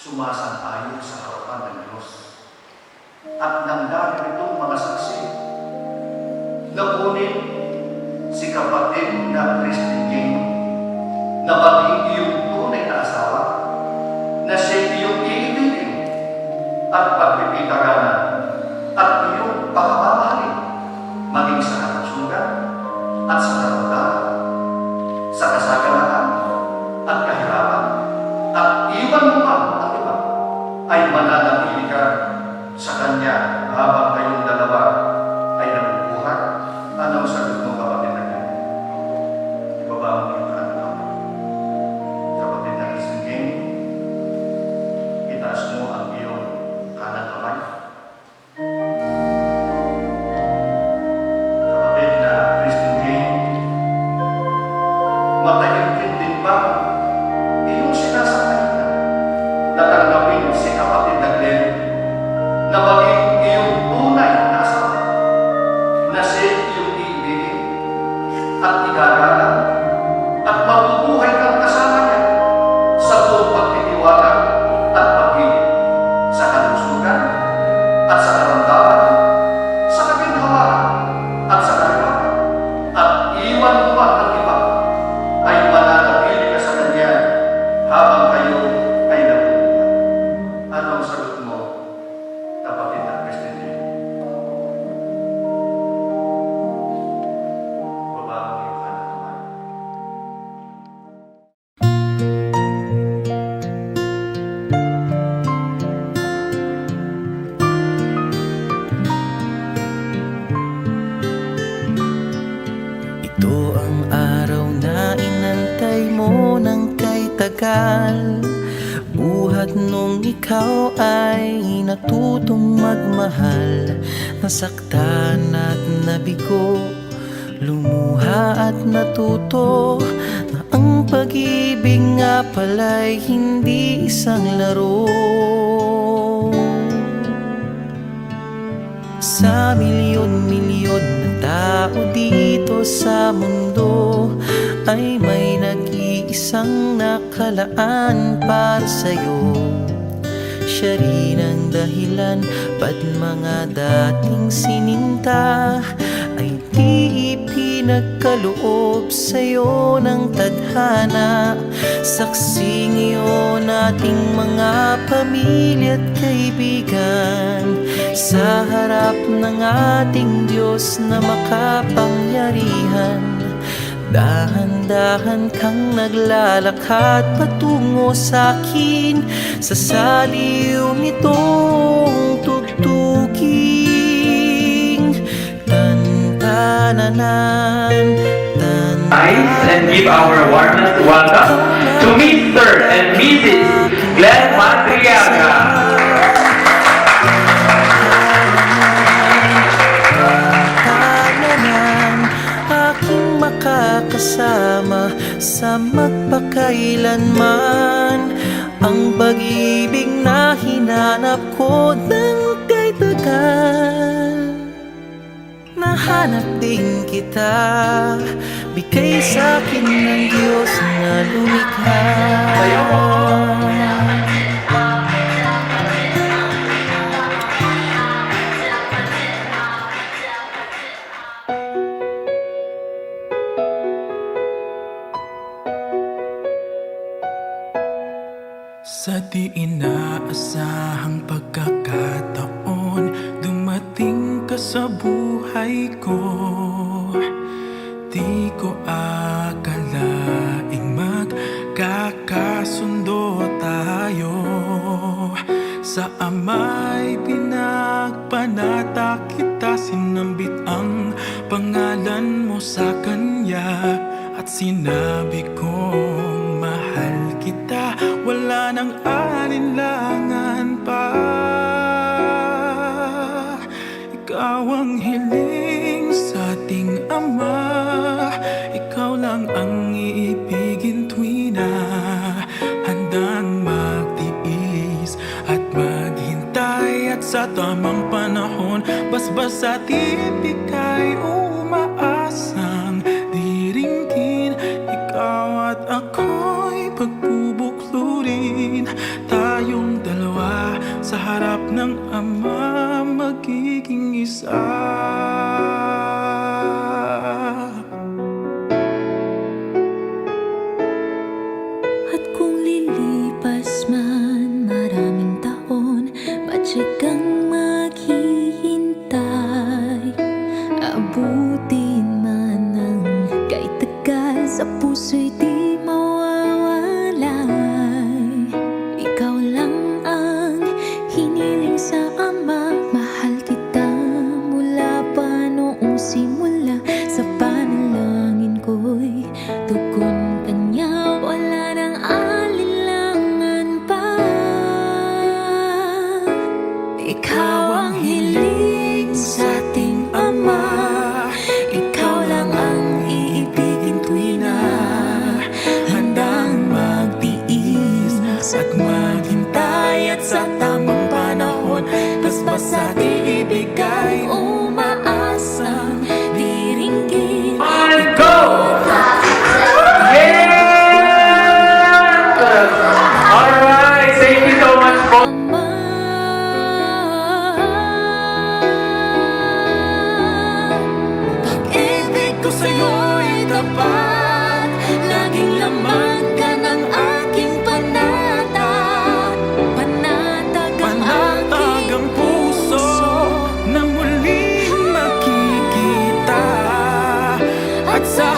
sumasantayo sa harapan ng Diyos. At nanggaling itong mga saksi. Nakunin si kapatid na Christine Jane na maging iyong tunay na asawa, na siya iyong iibigin at pagpipitaganan at iyong pagmamahalin maging sa kalusugan at sa karamdaman, sa kasagalaan at kahirapan, at iwan mo man ang iba, ay mananatili ka sa Kanya habang kayong dalawa ay nabubuhay. Anong sagot mo, kapatid na Jane? Ibaba mo yung kanto. Kapatid na Christine Jane, itaas mo ang iyong kanang kamay. Kapatid na Christine Jane, matahimik din ba iyong sinasakay na tanggapin si kapatid na Glenn na maging iyong tunay na asawa, na siya iyong iibigin at igagalang at mabubuhay kang kasama niya sa buong pagtitiwala at pag-ibig, sa kalusugan at sa karamdaman, sa kaginhawahan at sa kahirapan, at iwan mo man ang iba, ay mananatili ka sa Kanya habang kayo ay nabubuhay. Anong sagot mo, kapatid na Christine Jane? Baba mo yung kanang kamay. Ito ang araw na inantay mo ng kay tagal. Buhat nung ikaw ay natutong magmahal. Nasaktan at nabigo, lumuha at natuto na ang pag-ibig nga pala'y hindi isang laro. Sa milyon-milyon na tao dito sa mundo ay may nag-iisang nakalaan para sa'yo. Siya rin ang dahilan ba't mga dating sininta ay di ipinagkaloob sa'yo ng tadhana. Saksi ngayon ating mga pamilya at kaibigan sa harap ng ating Diyos na makapangyarihan. Dahan-dahan kang naglalakad patungo sa'kin sa saliw nitong tugtuging tantananan. And give our warmest welcome to Mr. and Mrs. Glenn Madriaga. Aking makakasama sa magpakailanman, ang pag-ibig na hinanap ko ng kay tagal. Nahanap din kita, bigay sa'kin ng Diyos na lumikha. Sa di inaasahang pagkakataon, dumating ka sa buhay ko. Di ko akalaing magkakasundo tayo. Sa Ama'y pinagpanata kita, sinambit ang pangalan mo sa Kanya, at sinabi kong mahal kita, wala nang alinlangan pa. Ikaw ang hiling sa ating Ama, ikaw lang ang iibigin tuwi na handang magtiis at maghintay, at sa tamang panahon basbas at ibig ay umaasang diringgin. Ikaw at ako'y pagbubuklurin, tayong isa. At kung lilipas man maraming taon, matyagang maghihintay. Abutin man ng kahit tagal, sa puso'y di mawawalay. Ikaw lang ang hiniling sa Ama, mahal kita mula pa noong simula. Sa panalangin ko'y tugon kanya, wala nang alinlangan pa. Ikaw ang hiling sa ating Ama, ikaw lang ang iibigin tuwi na handang magtiis at maghintay. At sa tamang panahon, basbas ating ibigay, umaasang diringgin. Go! Yes! Alright, thank you so much po. Pag-ibig ko sa'yo'y tapat, laging laman ka ng aking panata. Panatag ang Panatag ang puso na muling makikita. At sa